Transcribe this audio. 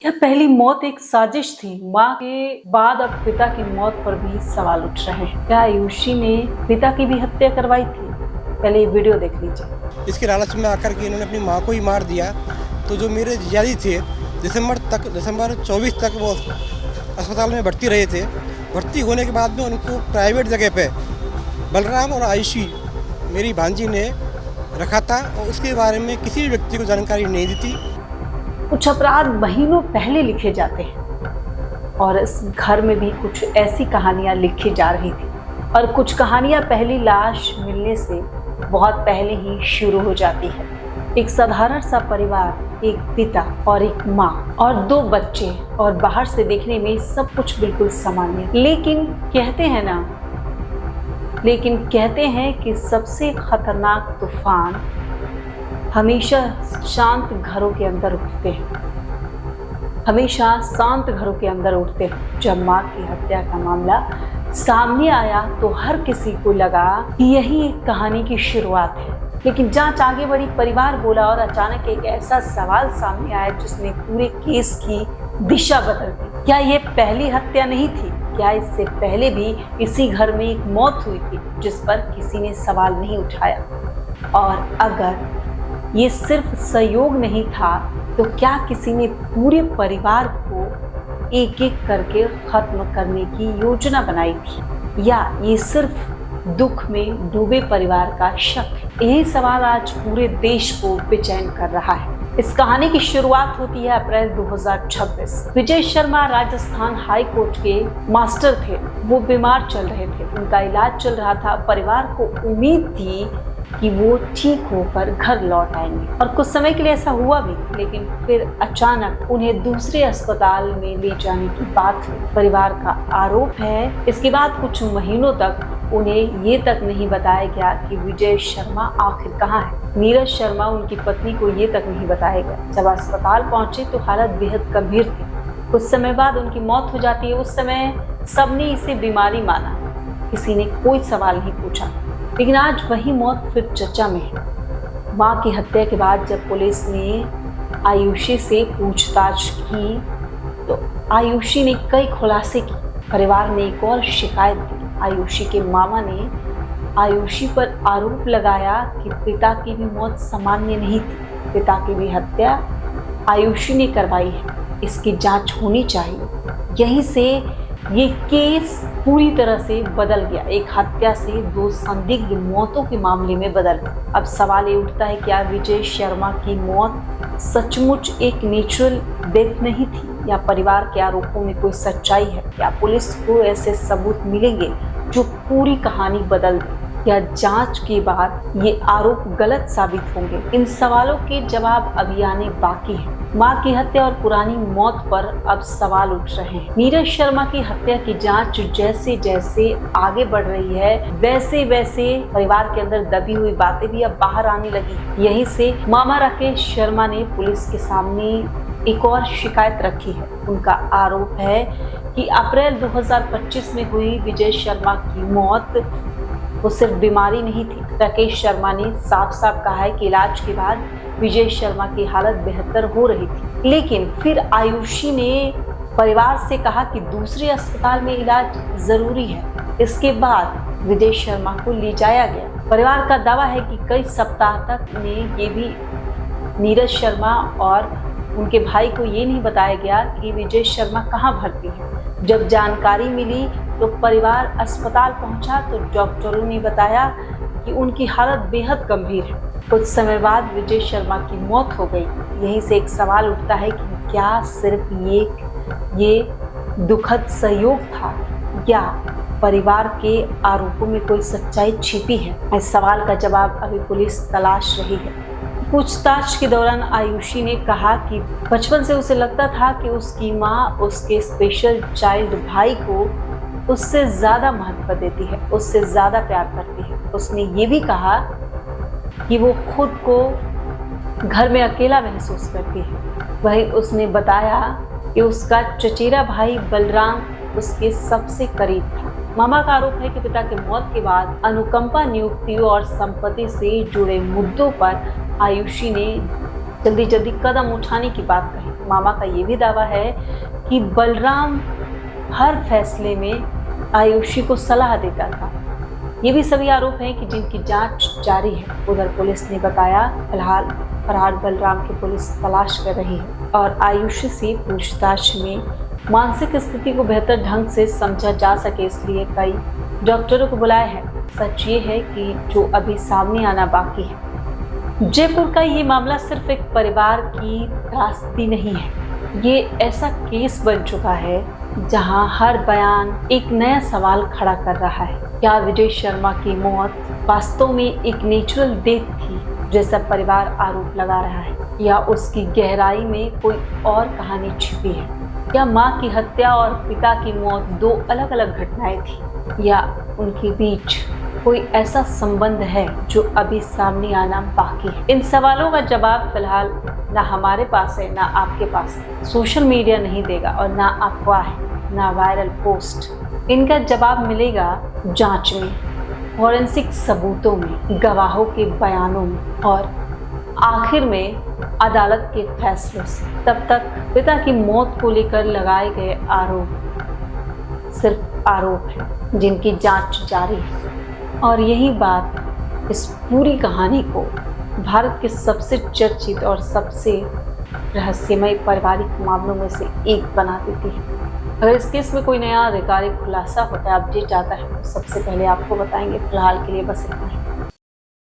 यह पहली मौत एक साजिश थी। मां के बाद अब पिता की मौत पर भी सवाल उठ रहे हैं। क्या आयुषी ने पिता की भी हत्या करवाई थी? पहले ये वीडियो देख लीजिए। इसके लालच में आकर के इन्होंने अपनी मां को ही मार दिया। तो जो मेरे जीजाजी थे, दिसंबर 24 तक वो अस्पताल में भर्ती रहे थे। भर्ती होने के बाद में उनको प्राइवेट जगह पे बलराम और आयुषी मेरी भांजी ने रखा था और उसके बारे में किसी भी व्यक्ति को जानकारी नहीं दी थी। कुछ अपराध महीनों पहले लिखे जाते हैं और इस घर में भी कुछ ऐसी कहानियां लिखी जा रही थी और कुछ कहानियां पहली लाश मिलने से बहुत पहले ही शुरू हो जाती है। एक साधारण सा परिवार, एक पिता और एक माँ और 2 बच्चे, और बाहर से देखने में सब कुछ बिल्कुल सामान्य। लेकिन कहते हैं कि सबसे खतरनाक तूफान हमेशा शांत घरों के अंदर उठते हैं। हमेशा शांत घरों के अंदर उठते हैं। जब माँ की हत्या का मामला सामने आया तो हर किसी को लगा कि यही एक कहानी की शुरुआत है। लेकिन जांच आगे बढ़ी, परिवार बोला और अचानक एक ऐसा सवाल सामने आया जिसने पूरे केस की दिशा बदल दी। क्या ये पहली हत्या नहीं थी? क्या इससे पहले भी इसी घर में एक मौत हुई थी जिस पर किसी ने सवाल नहीं उठाया? और अगर ये सिर्फ संयोग नहीं था तो क्या किसी ने पूरे परिवार को एक एक करके खत्म करने की योजना बनाई थी, या ये सिर्फ दुख में डूबे परिवार का शक है? यही सवाल आज पूरे देश को बेचैन कर रहा है। इस कहानी की शुरुआत होती है अप्रैल 2026। विजय शर्मा राजस्थान हाई कोर्ट के मास्टर थे। वो बीमार चल रहे थे, उनका इलाज चल रहा था। परिवार को उम्मीद थी कि वो ठीक होकर घर लौट आएंगे और कुछ समय के लिए ऐसा हुआ भी। लेकिन फिर अचानक उन्हें दूसरे अस्पताल में ले जाने की बात हुई। परिवार का आरोप है इसके बाद कुछ महीनों तक उन्हें ये तक नहीं बताया गया कि विजय शर्मा आखिर कहाँ है। नीरज शर्मा, उनकी पत्नी, को ये तक नहीं बताया गया। जब अस्पताल पहुंचे तो हालत बेहद गंभीर थी। कुछ समय बाद उनकी मौत हो जाती है। उस समय सबने इसे बीमारी माना, किसी ने कोई सवाल नहीं पूछा। लेकिन आज वही मौत फिर चर्चा में है। मां की हत्या के बाद जब पुलिस ने आयुषी से पूछताछ की तो आयुषी ने कई खुलासे किए। परिवार ने एक और शिकायत दी। आयुषी के मामा ने आयुषी पर आरोप लगाया कि पिता की भी मौत सामान्य नहीं थी। पिता की भी हत्या आयुषी ने करवाई है, इसकी जांच होनी चाहिए। यहीं से ये केस पूरी तरह से बदल गया। एक हत्या से 2 संदिग्ध मौतों के मामले में बदल गया। अब सवाल ये उठता है, क्या विजय शर्मा की मौत सचमुच एक नेचुरल डेथ नहीं थी, या परिवार के आरोपों में कोई सच्चाई है? क्या पुलिस को ऐसे सबूत मिलेंगे जो पूरी कहानी बदल दे? या जांच के बाद ये आरोप गलत साबित होंगे? इन सवालों के जवाब अभी आने बाकी है। मां की हत्या और पुरानी मौत पर अब सवाल उठ रहे हैं। नीरज शर्मा की हत्या की जांच जैसे जैसे आगे बढ़ रही है वैसे वैसे परिवार के अंदर दबी हुई बातें भी अब बाहर आने लगी। यहीं से मामा राकेश शर्मा ने पुलिस के सामने एक और शिकायत रखी है। उनका आरोप है कि अप्रैल 2025 में हुई विजय शर्मा की मौत वो सिर्फ बीमारी नहीं थी। राकेश शर्मा ने साफ साफ कहा है कि इलाज के बाद विजय शर्मा की हालत बेहतर हो रही थी। लेकिन फिर आयुषी ने परिवार से कहा कि दूसरे अस्पताल में इलाज जरूरी है। इसके बाद विजय शर्मा को ले जाया गया। परिवार का दावा है कि कई सप्ताह तक उन्हें ये भी नीरज शर्मा और उनके भाई को ये नहीं बताया गया कि विजय शर्मा कहाँ भर्ती है। जब जानकारी मिली तो परिवार अस्पताल पहुंचा तो डॉक्टरों ने बताया कि उनकी हालत बेहद गंभीर है। कुछ समय बाद विजय शर्मा की मौत हो गई। यहीं से एक सवाल उठता है कि क्या सिर्फ ये दुखद सहयोग था, या परिवार के आरोपों में कोई सच्चाई छिपी है? इस सवाल का जवाब अभी पुलिस तलाश रही है। पूछताछ के दौरान आयुषी ने कहा कि बचपन से उसे लगता था कि उसकी माँ उसके स्पेशल चाइल्ड भाई को उससे ज्यादा महत्व देती है, उससे ज्यादा प्यार करती है। उसने ये भी कहा कि वो खुद को घर में अकेला महसूस करती है। वहीं उसने बताया कि उसका चचेरा भाई बलराम उसके सबसे करीब था। मामा का आरोप है कि पिता की मौत के बाद अनुकंपा नियुक्तियों और संपत्ति से जुड़े मुद्दों पर आयुषी ने जल्दी कदम उठाने की बात कही। मामा का ये भी दावा है कि बलराम हर फैसले में आयुषी को सलाह देता था। ये भी सभी आरोप हैं कि जिनकी जांच जारी है। उधर पुलिस ने बताया फिलहाल फरार बलराम की पुलिस तलाश कर रही है और आयुषी से पूछताछ में मानसिक स्थिति को बेहतर ढंग से समझा जा सके इसलिए कई डॉक्टरों को बुलाया है। सच ये है कि जो अभी सामने आना बाकी है। जयपुर का ये मामला सिर्फ एक परिवार की त्रासदी नहीं है, ये ऐसा केस बन चुका है जहां हर बयान एक नया सवाल खड़ा कर रहा है। क्या विजय शर्मा की मौत वास्तव में एक नेचुरल डेथ थी जैसा परिवार आरोप लगा रहा है, या उसकी गहराई में कोई और कहानी छिपी है? क्या मां की हत्या और पिता की मौत दो अलग अलग घटनाएं थी, या उनके बीच कोई ऐसा संबंध है जो अभी सामने आना बाकी है? इन सवालों का जवाब फिलहाल ना हमारे पास है ना आपके पास है। सोशल मीडिया नहीं देगा और ना अफवाह है ना वायरल पोस्ट। इनका जवाब मिलेगा जांच में, फॉरेंसिक सबूतों में, गवाहों के बयानों में और आखिर में अदालत के फैसलों से। तब तक पिता की मौत को लेकर लगाए गए आरोप सिर्फ आरोप हैं जिनकी जांच जारी है। और यही बात इस पूरी कहानी को भारत के सबसे चर्चित और सबसे रहस्यमय पारिवारिक मामलों में से एक बना देती है। अगर इस केस में कोई नया आधिकारिक खुलासा होता है, अपडेट आता है, तो सबसे पहले आपको बताएंगे। फिलहाल के लिए बस इतना ही।